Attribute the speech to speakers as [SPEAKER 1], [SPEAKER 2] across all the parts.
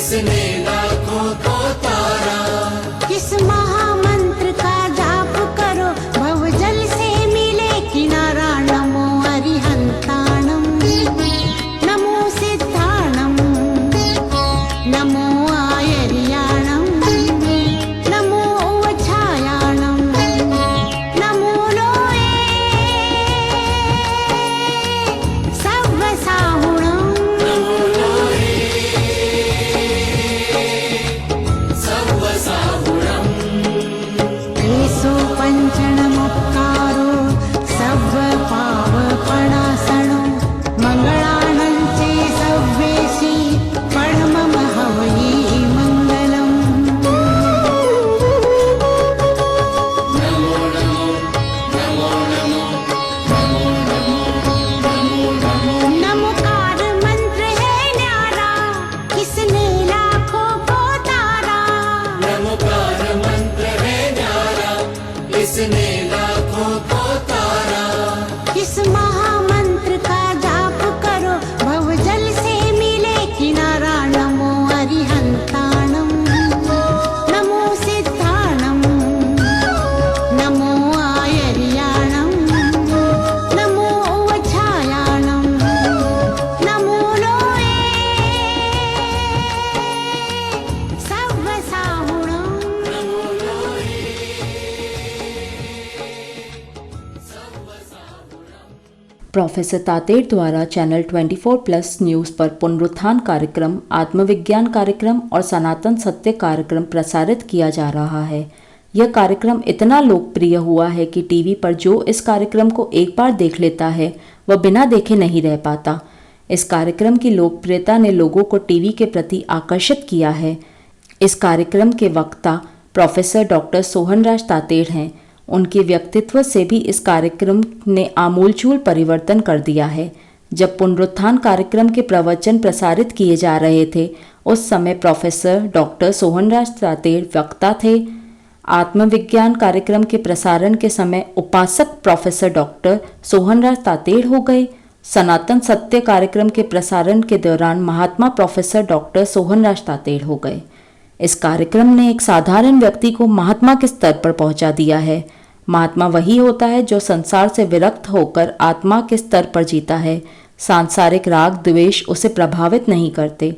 [SPEAKER 1] इसने लाखों को तारा।
[SPEAKER 2] किस महामंत्र का जाप करो, भवजल से मिले किनारा। नमो अरिहंताणं, नमो सिद्धाणं, नमो आयर्याणं, नमो उवछायाणं, नमो लोये सव्वसाहुणं। एषो पञ्चणमुपकारो सव्वपावपणासनो, मङ्गलानं चे सव्वेषि परमं हवये मङ्गलम्। नमोकार मंत्र है न्यारा, किसने लाखों को तारा।
[SPEAKER 1] नमोकार मंत्र है न्यारा, इसने लाखों को तारा।
[SPEAKER 2] किस महामंत्र का जाप करो, भवजल से मिले किनारा। नमो अरिहंताणं, नमो सिद्धाणं, नमो आयर्याणं, नमो उवछायाणं, नमो लोये सव्वसाहुणं।
[SPEAKER 3] प्रोफेसर तातेड़ द्वारा चैनल 24+ न्यूज़ पर पुनरुत्थान कार्यक्रम, आत्मविज्ञान कार्यक्रम और सनातन सत्य कार्यक्रम प्रसारित किया जा रहा है। यह कार्यक्रम इतना लोकप्रिय हुआ है कि टीवी पर जो इस कार्यक्रम को एक बार देख लेता है वह बिना देखे नहीं रह पाता। इस कार्यक्रम की लोकप्रियता ने लोगों को टीवी के प्रति आकर्षित किया है। इस कार्यक्रम के वक्ता प्रोफेसर डॉक्टर सोहनराज तातेड़ हैं। उनके व्यक्तित्व से भी इस कार्यक्रम ने आमूलचूल परिवर्तन कर दिया है। जब पुनरुत्थान कार्यक्रम के प्रवचन प्रसारित किए जा रहे थे, उस समय प्रोफेसर डॉक्टर सोहनराज तातेड़ वक्ता थे। आत्मविज्ञान कार्यक्रम के प्रसारण के समय उपासक प्रोफेसर डॉक्टर सोहनराज तातेड़ हो गए। सनातन सत्य कार्यक्रम के प्रसारण के दौरान महात्मा प्रोफेसर डॉक्टर सोहनराज तातेड़ हो गए। इस कार्यक्रम ने एक साधारण व्यक्ति को महात्मा के स्तर पर पहुंचा दिया है। महात्मा वही होता है जो संसार से विरक्त होकर आत्मा के स्तर पर जीता है। सांसारिक राग द्वेष उसे प्रभावित नहीं करते।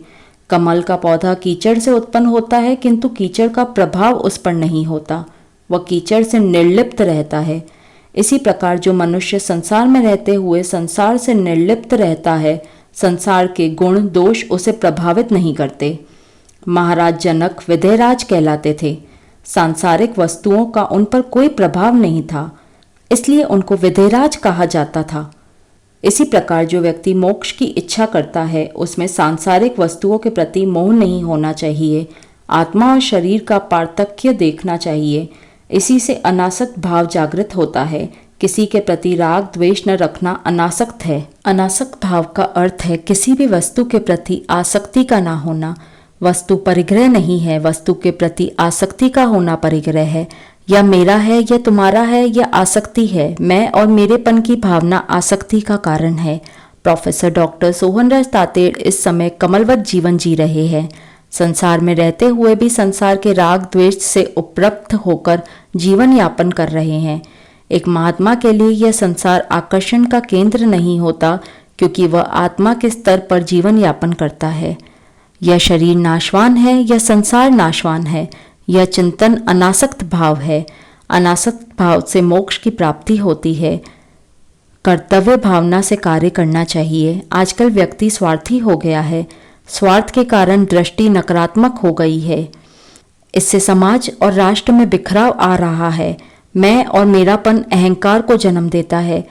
[SPEAKER 3] कमल का पौधा कीचड़ से उत्पन्न होता है, किंतु कीचड़ का प्रभाव उस पर नहीं होता। वह कीचड़ से निर्लिप्त रहता है। इसी प्रकार जो मनुष्य संसार में रहते हुए संसार से निर्लिप्त रहता है, संसार के गुण दोष उसे प्रभावित नहीं करते। महाराज जनक विधेयराज कहलाते थे। सांसारिक वस्तुओं का उन पर कोई प्रभाव नहीं था, इसलिए उनको विधेयराज कहा जाता था। इसी प्रकार जो व्यक्ति मोक्ष की इच्छा करता है, उसमें सांसारिक वस्तुओं के प्रति मोह नहीं होना चाहिए। आत्मा और शरीर का पार्थक्य देखना चाहिए। इसी से अनासक्त भाव जागृत होता है। किसी के प्रति राग द्वेष न रखना अनासक्त है। अनासक्त भाव का अर्थ है किसी भी वस्तु के प्रति आसक्ति का ना होना। वस्तु परिग्रह नहीं है, वस्तु के प्रति आसक्ति का होना परिग्रह है। या मेरा है या तुम्हारा है, यह आसक्ति है। मैं और मेरेपन की भावना आसक्ति का कारण है। प्रोफेसर डॉक्टर सोहनराज तातेड़ इस समय कमलवत जीवन जी रहे हैं। संसार में रहते हुए भी संसार के राग द्वेष से उपरक्त होकर जीवन यापन कर रहे हैं। एक महात्मा के लिए यह संसार आकर्षण का केंद्र नहीं होता, क्योंकि वह आत्मा के स्तर पर जीवन यापन करता है। यह शरीर नाशवान है, यह संसार नाशवान है। यह चिंतन अनासक्त भाव है। अनासक्त भाव से मोक्ष की प्राप्ति होती है। कर्तव्य भावना से कार्य करना चाहिए। आजकल व्यक्ति स्वार्थी हो गया है। स्वार्थ के कारण दृष्टि नकारात्मक हो गई है। इससे समाज और राष्ट्र में बिखराव आ रहा है। मैं और मेरापन अहंकार को जन्म देता है।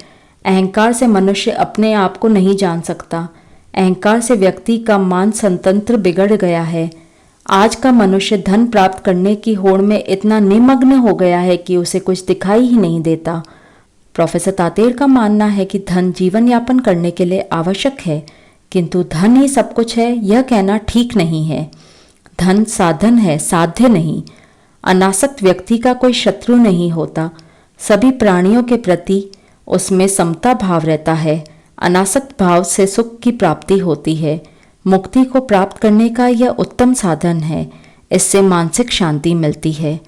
[SPEAKER 3] अहंकार से मनुष्य अपने आप को नहीं जान सकता। अहंकार से व्यक्ति का मान संतंत्र बिगड़ गया है। आज का मनुष्य धन प्राप्त करने की होड़ में इतना निमग्न हो गया है कि उसे कुछ दिखाई ही नहीं देता। प्रोफेसर तातेड़ का मानना है कि धन जीवन यापन करने के लिए आवश्यक है, किंतु धन ही सब कुछ है, यह कहना ठीक नहीं है। धन साधन है, साध्य नहीं। अनासक्त व्यक्ति का कोई शत्रु नहीं होता। सभी प्राणियों के प्रति उसमें समता भाव रहता है। अनासक्त भाव से सुख की प्राप्ति होती है। मुक्ति को प्राप्त करने का यह उत्तम साधन है। इससे मानसिक शांति मिलती है।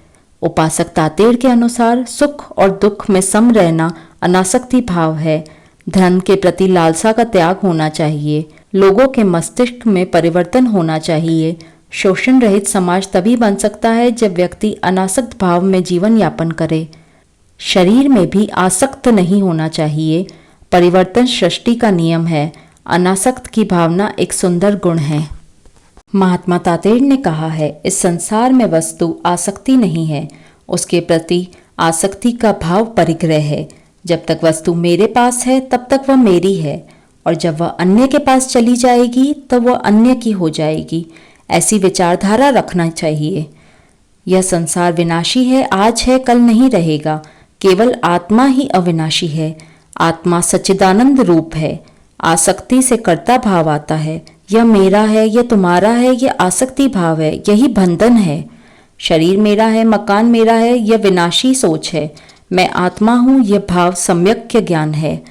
[SPEAKER 3] उपासक तातेड़ के अनुसार सुख और दुख में सम रहना अनासक्ति भाव है। धन के प्रति लालसा का त्याग होना चाहिए। लोगों के मस्तिष्क में परिवर्तन होना चाहिए। शोषण रहित समाज तभी बन सकता है जब व्यक्ति अनासक्त भाव में जीवन यापन करे। शरीर में भी आसक्त नहीं होना चाहिए। परिवर्तन सृष्टि का नियम है। अनासक्त की भावना एक सुंदर गुण है। महात्मा तातेड़ ने कहा है, इस संसार में वस्तु आसक्ति नहीं है, उसके प्रति आसक्ति का भाव परिग्रह है। जब तक वस्तु मेरे पास है तब तक वह मेरी है, और जब वह अन्य के पास चली जाएगी तब वह अन्य की हो जाएगी। ऐसी विचारधारा रखना चाहिए। यह संसार विनाशी है, आज है कल नहीं रहेगा। केवल आत्मा ही अविनाशी है। आत्मा सच्चिदानंद रूप है। आसक्ति से कर्ता भाव आता है। यह मेरा है, यह तुम्हारा है, यह आसक्ति भाव है। यही बंधन है। शरीर मेरा है, मकान मेरा है, यह विनाशी सोच है। मैं आत्मा हूँ, यह भाव सम्यक ज्ञान है।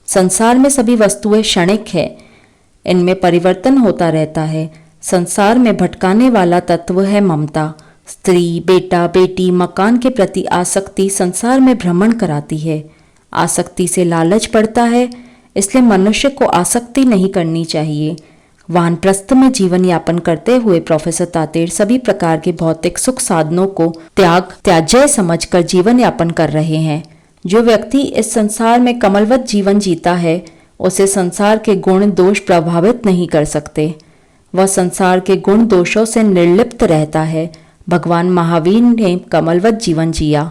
[SPEAKER 3] संसार में सभी वस्तुएं क्षणिक है। इनमें परिवर्तन होता रहता है। संसार में भटकाने वाला तत्व है ममता। स्त्री, बेटा, बेटी, मकान के प्रति आसक्ति संसार में भ्रमण कराती है। आसक्ति से लालच पड़ता है, इसलिए मनुष्य को आसक्ति नहीं करनी चाहिए। वानप्रस्थ में जीवन यापन करते हुए प्रोफेसर तातेड़ सभी प्रकार के भौतिक सुख साधनों को त्याज्य समझकर जीवन यापन कर रहे हैं। जो व्यक्ति इस संसार में कमलवत जीवन जीता है, उसे संसार के गुण दोष प्रभावित नहीं कर सकते। वह संसार के गुण दोषों से निर्लिप्त रहता है। भगवान महावीर ने कमलवत जीवन जिया।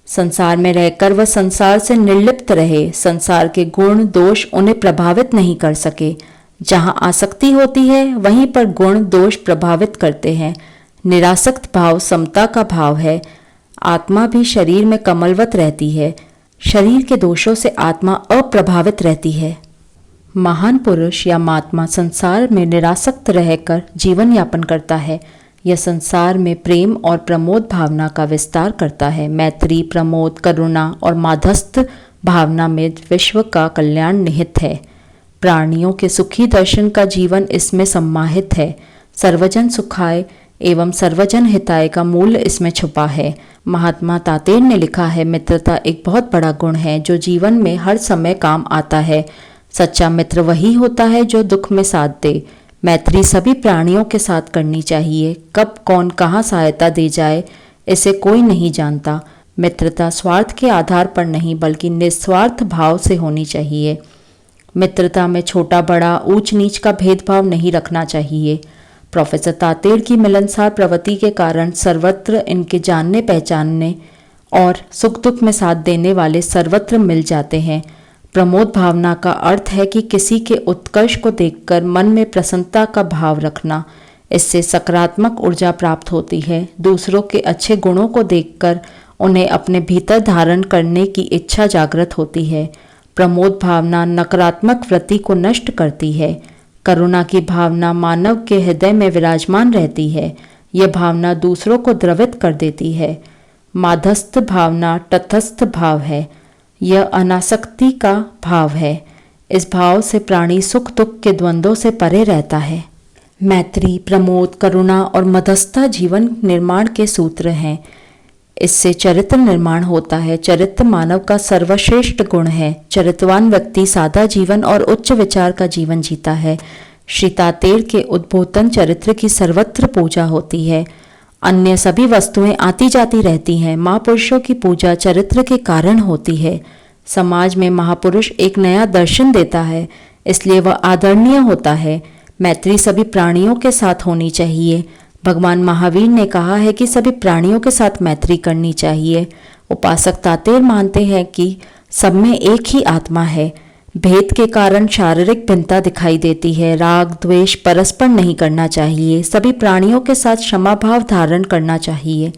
[SPEAKER 3] संसार में रहकर वह संसार से निर्लिप्त रहे। संसार के गुण दोष उन्हें प्रभावित नहीं कर सके। जहाँ आसक्ति होती है वहीं पर गुण दोष प्रभावित करते हैं। निरासक्त भाव समता का भाव है। आत्मा भी शरीर में कमलवत रहती है। शरीर के दोषों से आत्मा अप्रभावित रहती है। महान पुरुष या महात्मा संसार में निरासक्त रहकर जीवन यापन करता है। यह संसार में प्रेम और प्रमोद भावना का विस्तार करता है। मैत्री, प्रमोद, करुणा और माधस्थ भावना में विश्व का कल्याण निहित है। प्राणियों के सुखी दर्शन का जीवन इसमें सम्माहित है। सर्वजन सुखाय एवं सर्वजन हिताय का मूल्य इसमें छुपा है। महात्मा तातेड़ ने लिखा है, मित्रता एक बहुत बड़ा गुण है जो जीवन में हर समय काम आता है। सच्चा मित्र वही होता है जो दुख में साथ दे। मैत्री सभी प्राणियों के साथ करनी चाहिए। कब कौन कहाँ सहायता दे जाए इसे कोई नहीं जानता। मित्रता स्वार्थ के आधार पर नहीं बल्कि निस्वार्थ भाव से होनी चाहिए। मित्रता में छोटा बड़ा ऊंच नीच का भेदभाव नहीं रखना चाहिए। प्रोफेसर तातेड़ की मिलनसार प्रवृत्ति के कारण सर्वत्र इनके जानने पहचानने और सुख दुख में साथ देने वाले सर्वत्र मिल जाते हैं। प्रमोद भावना का अर्थ है कि किसी के उत्कर्ष को देखकर मन में प्रसन्नता का भाव रखना। इससे सकारात्मक ऊर्जा प्राप्त होती है। दूसरों के अच्छे गुणों को देखकर उन्हें अपने भीतर धारण करने की इच्छा जागृत होती है। प्रमोद भावना नकारात्मक वृत्ति को नष्ट करती है। करुणा की भावना मानव के हृदय में विराजमान रहती है। यह भावना दूसरों को द्रवित कर देती है। माधस्थ भावना तटस्थ भाव है। यह अनासक्ति का भाव है। इस भाव से प्राणी सुख दुख के द्वंद्वों से परे रहता है। मैत्री, प्रमोद, करुणा और मध्यस्थता जीवन निर्माण के सूत्र हैं। इससे चरित्र निर्माण होता है। चरित्र मानव का सर्वश्रेष्ठ गुण है। चरित्रवान व्यक्ति सादा जीवन और उच्च विचार का जीवन जीता है। श्री तातेड़ के उद्बोधन चरित्र की सर्वत्र पूजा होती है। अन्य सभी वस्तुएं आती जाती रहती हैं। महापुरुषों की पूजा चरित्र के कारण होती है। समाज में महापुरुष एक नया दर्शन देता है, इसलिए वह आदरणीय होता है। मैत्री सभी प्राणियों के साथ होनी चाहिए। भगवान महावीर ने कहा है कि सभी प्राणियों के साथ मैत्री करनी चाहिए। उपासक तातेड़ मानते हैं कि सब में एक ही आत्मा है। भेद के कारण शारीरिक भिन्नता दिखाई देती है। राग द्वेष परस्पर नहीं करना चाहिए। सभी प्राणियों के साथ क्षमा भाव धारण करना चाहिए।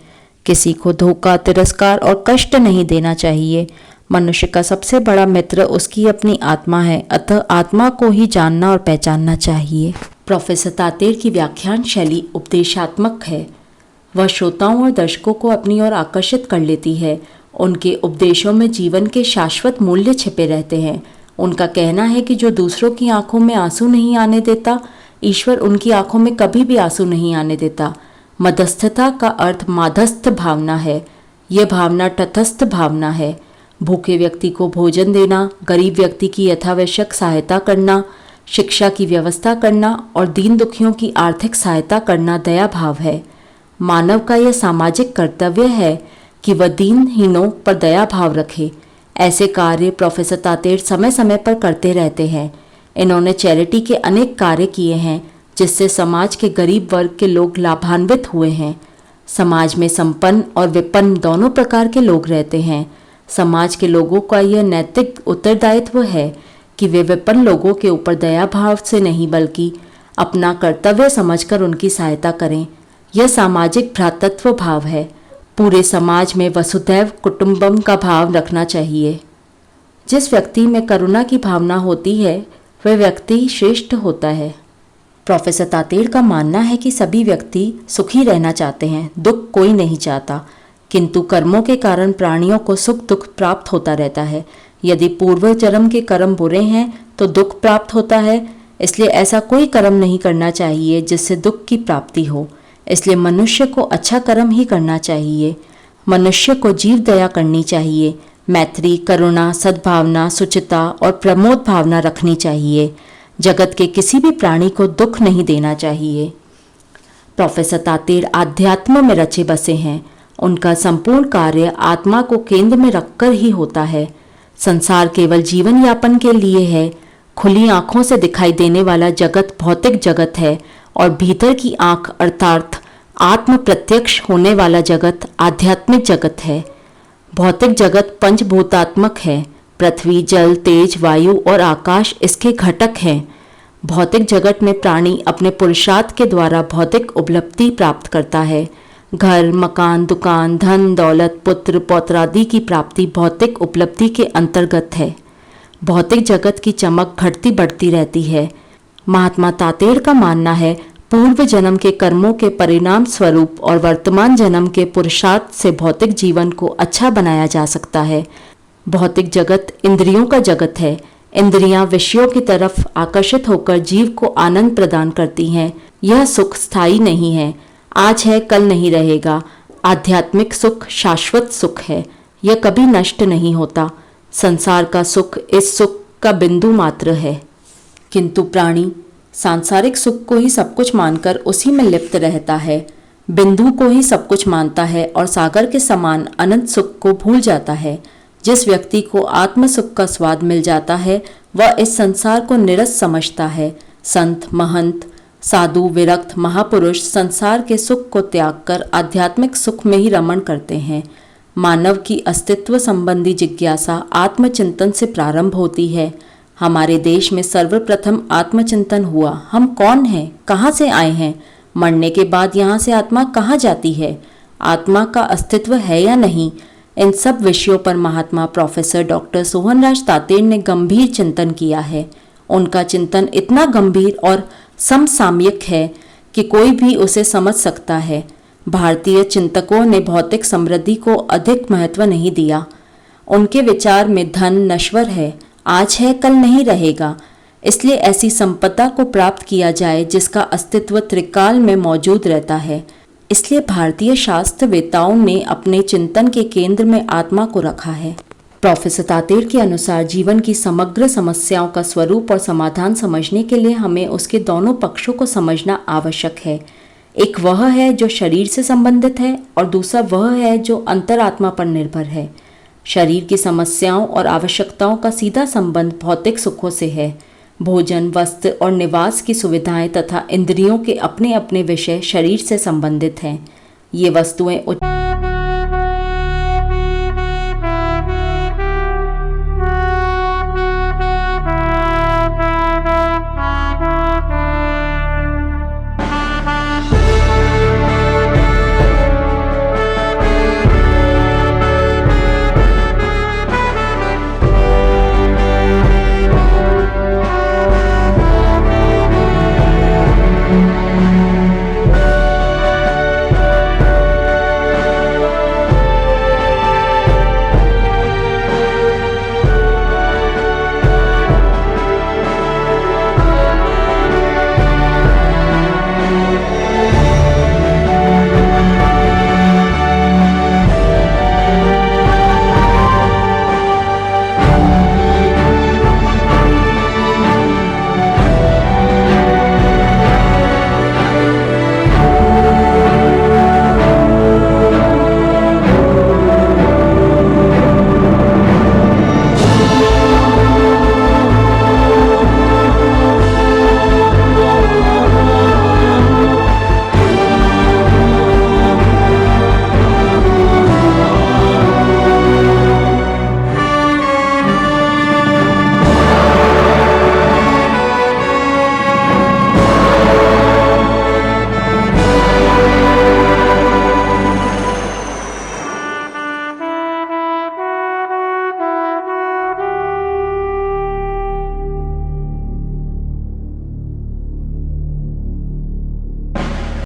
[SPEAKER 3] किसी को धोखा, तिरस्कार और कष्ट नहीं देना चाहिए। मनुष्य का सबसे बड़ा मित्र उसकी अपनी आत्मा है, अतः आत्मा को ही जानना और पहचानना चाहिए। प्रोफेसर तातेड़ की व्याख्यान शैली उपदेशात्मक है। वह श्रोताओं और दर्शकों को अपनी ओर आकर्षित कर लेती है। उनके उपदेशों में जीवन के शाश्वत मूल्य छिपे रहते हैं। उनका कहना है कि जो दूसरों की आंखों में आंसू नहीं आने देता, ईश्वर उनकी आंखों में कभी भी आंसू नहीं आने देता। मध्यस्थता का अर्थ माध्यस्थ भावना है। यह भावना तटस्थ भावना है। भूखे व्यक्ति को भोजन देना, गरीब व्यक्ति की यथावश्यक सहायता करना, शिक्षा की व्यवस्था करना और दीन दुखियों की आर्थिक सहायता करना दया भाव है। मानव का यह सामाजिक कर्तव्य है कि वह दीनहीनों पर दया भाव रखे। ऐसे कार्य प्रोफेसर तातेड़ समय समय पर करते रहते हैं। इन्होंने चैरिटी के अनेक कार्य किए हैं जिससे समाज के गरीब वर्ग के लोग लाभान्वित हुए हैं। समाज में संपन्न और विपन्न दोनों प्रकार के लोग रहते हैं। समाज के लोगों का यह नैतिक उत्तरदायित्व है कि वे विपन्न लोगों के ऊपर दया भाव से नहीं बल्कि अपना कर्तव्य समझकर उनकी सहायता करें। यह सामाजिक भ्रातृत्व भाव है। पूरे समाज में वसुधैव कुटुंबम का भाव रखना चाहिए। जिस व्यक्ति में करुणा की भावना होती है वह व्यक्ति श्रेष्ठ होता है। प्रोफेसर तातेड़ का मानना है कि सभी व्यक्ति सुखी रहना चाहते हैं, दुख कोई नहीं चाहता, किंतु कर्मों के कारण प्राणियों को सुख दुख प्राप्त होता रहता है। यदि पूर्व जन्म के कर्म बुरे हैं तो दुख प्राप्त होता है, इसलिए ऐसा कोई कर्म नहीं करना चाहिए जिससे दुख की प्राप्ति हो। इसलिए मनुष्य को अच्छा कर्म ही करना चाहिए। मनुष्य को जीव दया करनी चाहिए, मैत्री, करुणा, सद्भावना, सुचिता और प्रमोद भावना रखनी चाहिए। जगत के किसी भी प्राणी को दुख नहीं देना चाहिए। प्रोफेसर तातेड़ आध्यात्म में रचे बसे हैं। उनका संपूर्ण कार्य आत्मा को केंद्र में रखकर ही होता है। संसार केवल जीवन यापन के लिए है। खुली आंखों से दिखाई देने वाला जगत भौतिक जगत है और भीतर की आंख अर्थात आत्म प्रत्यक्ष होने वाला जगत आध्यात्मिक जगत है। भौतिक जगत पंचभूतात्मक है। पृथ्वी, जल, तेज, वायु और आकाश इसके घटक हैं। भौतिक जगत में प्राणी अपने पुरुषार्थ के द्वारा भौतिक उपलब्धि प्राप्त करता है। घर, मकान, दुकान, धन, दौलत, पुत्र, पौत्रादि की प्राप्ति भौतिक उपलब्धि के अंतर्गत है। भौतिक जगत की चमक घटती बढ़ती रहती है। महात्मा तातेड़ का मानना है पूर्व जन्म के कर्मों के परिणाम स्वरूप और वर्तमान जन्म के पुरुषार्थ से भौतिक जीवन को अच्छा बनाया जा सकता है। भौतिक जगत इंद्रियों का जगत है। इंद्रियां विषयों की तरफ आकर्षित होकर जीव को आनंद प्रदान करती हैं। यह सुख स्थायी नहीं है, आज है कल नहीं रहेगा। आध्यात्मिक सुख शाश्वत सुख है, यह कभी नष्ट नहीं होता। संसार का सुख इस सुख का बिंदु मात्र है, किंतु प्राणी सांसारिक सुख को ही सब कुछ मानकर उसी में लिप्त रहता है। बिंदु को ही सब कुछ मानता है और सागर के समान अनंत सुख को भूल जाता है। जिस व्यक्ति को आत्म सुख का स्वाद मिल जाता है वह इस संसार को निरस समझता है। संत, महंत, साधु, विरक्त, महापुरुष संसार के सुख को त्याग कर आध्यात्मिक सुख में ही रमण करते हैं। मानव की अस्तित्व संबंधी जिज्ञासा आत्मचिंतन से प्रारंभ होती है। हमारे देश में सर्वप्रथम आत्मचिंतन हुआ। हम कौन हैं, कहाँ से आए हैं, मरने के बाद यहाँ से आत्मा कहाँ जाती है, आत्मा का अस्तित्व है या नहीं, इन सब विषयों पर महात्मा प्रोफेसर डॉक्टर सोहनराज तातेड़ ने गंभीर चिंतन किया है। उनका चिंतन इतना गंभीर और समसामयिक है कि कोई भी उसे समझ सकता है। भारतीय चिंतकों ने भौतिक समृद्धि को अधिक महत्व नहीं दिया। उनके विचार में धन नश्वर है, आज है कल नहीं रहेगा, इसलिए ऐसी संपदा को प्राप्त किया जाए जिसका अस्तित्व त्रिकाल में मौजूद रहता है। इसलिए भारतीय शास्त्रवेताओं ने अपने चिंतन के केंद्र में आत्मा को रखा है। प्रोफेसर तातेड़ के अनुसार जीवन की समग्र समस्याओं का स्वरूप और समाधान समझने के लिए हमें उसके दोनों पक्षों को समझना आवश्यक है। एक वह है जो शरीर से संबंधित है और दूसरा वह है जो अंतरात्मा पर निर्भर है। शरीर की समस्याओं और आवश्यकताओं का सीधा संबंध भौतिक सुखों से है। भोजन, वस्त्र और निवास की सुविधाएं तथा इंद्रियों के अपने अपने विषय शरीर से संबंधित हैं। ये वस्तुएं